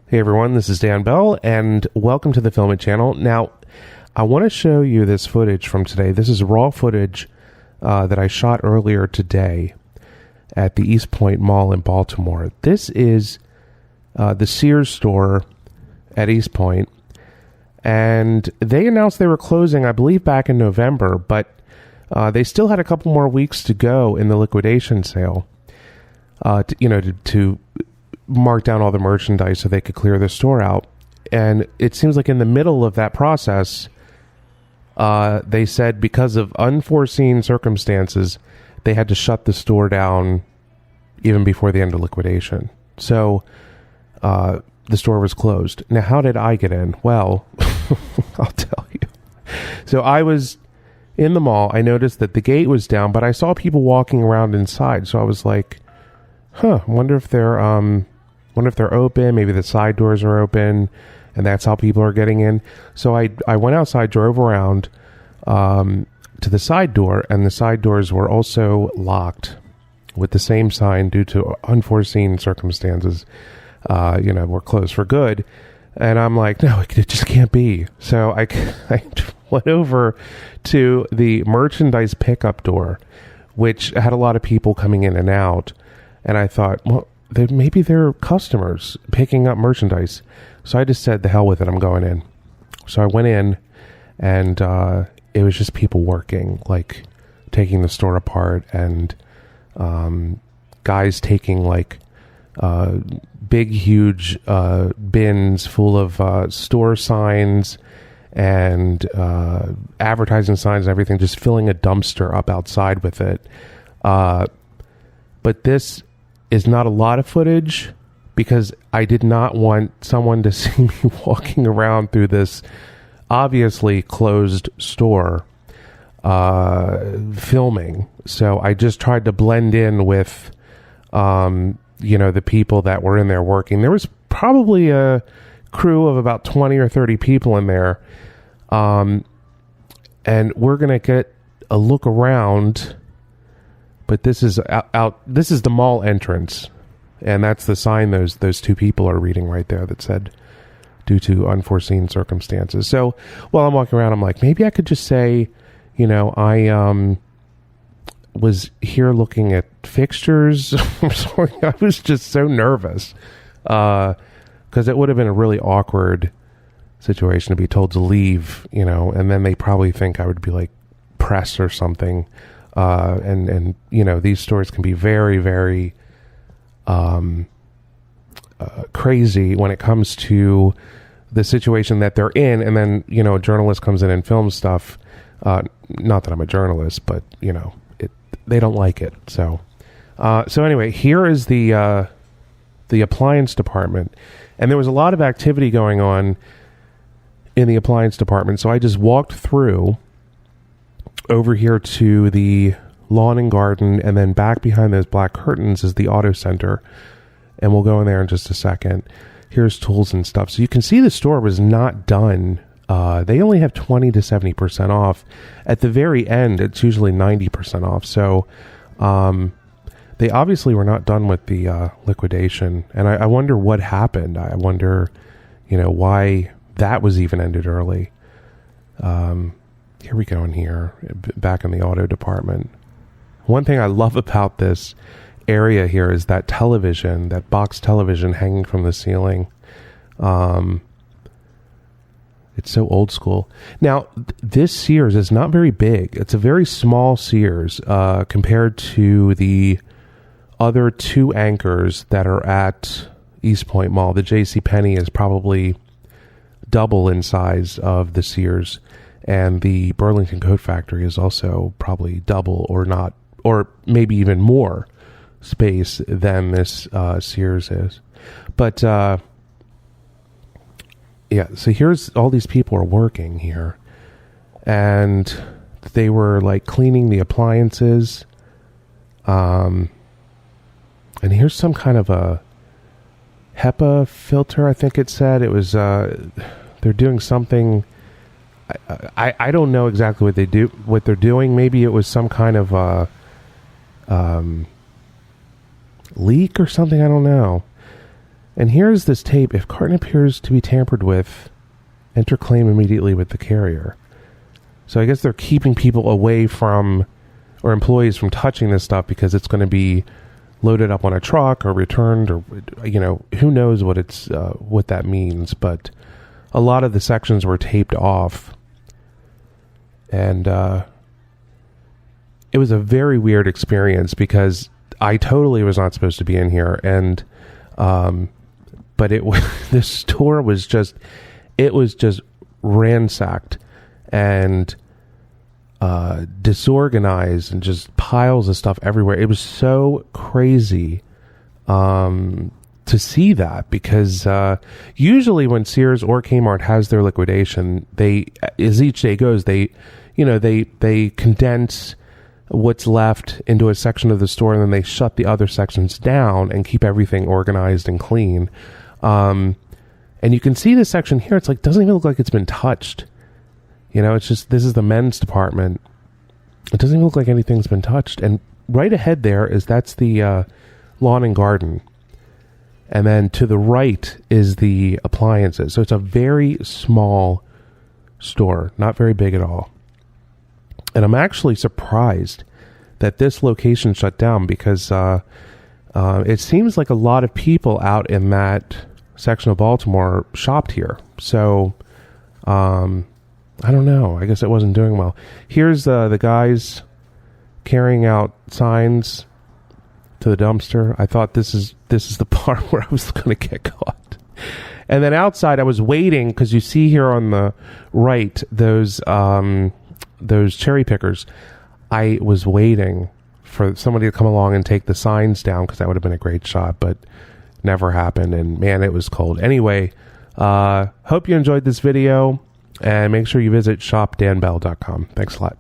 Hey everyone, this is Dan Bell, and welcome to the Filming Channel. Now, I want to show you this footage from today. This is raw footage that I shot earlier today at the Eastpoint Mall in Baltimore. This is the Sears store at Eastpoint, and they announced they were closing, I believe, back in November, but they still had a couple more weeks to go in the liquidation sale to mark down all the merchandise so they could clear the store out. And it seems like in the middle of that process, they said because of unforeseen circumstances, they had to shut the store down even before the end of liquidation. So the store was closed. Now, how did I get in? Well, I'll tell you. So I was in the mall. I noticed that the gate was down, but I saw people walking around inside. So I was like, wonder if they're open. Maybe the side doors are open, and that's how people are getting in. So I went outside, drove around to the side door, and the side doors were also locked with the same sign due to unforeseen circumstances. We're closed for good. And I'm like, no, it just can't be. So I went over to the merchandise pickup door, which had a lot of people coming in and out. And I thought, well, maybe they're customers picking up merchandise. So I just said, the hell with it, I'm going in. So I went in, and it was just people working, like taking the store apart, and guys taking like big, huge bins full of store signs and advertising signs and everything, just filling a dumpster up outside with it. But this is not a lot of footage because I did not want someone to see me walking around through this obviously closed store filming. So I just tried to blend in with the people that were in there working. There was probably a crew of about 20 or 30 people in there. And we're going to get a look around, but this is out. This is the mall entrance, and that's the sign those two people are reading right there that said, due to unforeseen circumstances. So while I'm walking around, I'm like, maybe I could just say, I was here looking at fixtures. I was just so nervous because it would have been a really awkward situation to be told to leave, and then they probably think I would be like press or something. And these stores can be very, very crazy when it comes to the situation that they're in. And then, a journalist comes in and films stuff. Not that I'm a journalist, but, they don't like it. So anyway, here is the appliance department. And there was a lot of activity going on in the appliance department. So I just walked through over here to the lawn and garden, and then back behind those black curtains is the auto center, and we'll go in there in just a second. Here's tools and stuff. So you can see the store was not done. They only have 20 to 70% off. At the very end, it's usually 90% off. So they obviously were not done with the liquidation, and I wonder what happened. I wonder, why that was even ended early. Here we go in here, back in the auto department. One thing I love about this area here is that television, that box television hanging from the ceiling. It's so old school. Now, this Sears is not very big. It's a very small Sears compared to the other two anchors that are at Eastpoint Mall. The JCPenney is probably double in size of the Sears. And the Burlington Coat Factory is also probably double or maybe even more space than this Sears is. But, so here's all these people are working here. And they were like cleaning the appliances. And here's some kind of a HEPA filter, I think it said. It was, they're doing something. I don't know exactly what they're doing. Maybe it was some kind of leak or something. I don't know. And here's this tape. If carton appears to be tampered with, enter claim immediately with the carrier. So I guess they're keeping people away from, or employees from touching this stuff because it's going to be loaded up on a truck or returned, or, you know, who knows what it's what that means. But a lot of the sections were taped off, and it was a very weird experience because I totally was not supposed to be in here, and but it was the store was just ransacked and disorganized and just piles of stuff everywhere. It was so crazy to see that, because usually when Sears or Kmart has their liquidation, they, as each day goes, they condense what's left into a section of the store, and then they shut the other sections down and keep everything organized and clean. And you can see this section here. It's like, doesn't even look like it's been touched. You know, it's just, this is the men's department. It doesn't even look like anything's been touched. And right ahead that's the lawn and garden. And then to the right is the appliances. So it's a very small store, not very big at all. And I'm actually surprised that this location shut down, because it seems like a lot of people out in that section of Baltimore shopped here. So I don't know. I guess it wasn't doing well. Here's the guys carrying out signs to the dumpster. I thought this is the part where I was going to get caught. And then outside, I was waiting, because you see here on the right those cherry pickers. I was waiting for somebody to come along and take the signs down, because that would have been a great shot, but never happened. And man, it was cold. Anyway, hope you enjoyed this video, and make sure you visit shopdanbell.com. Thanks a lot.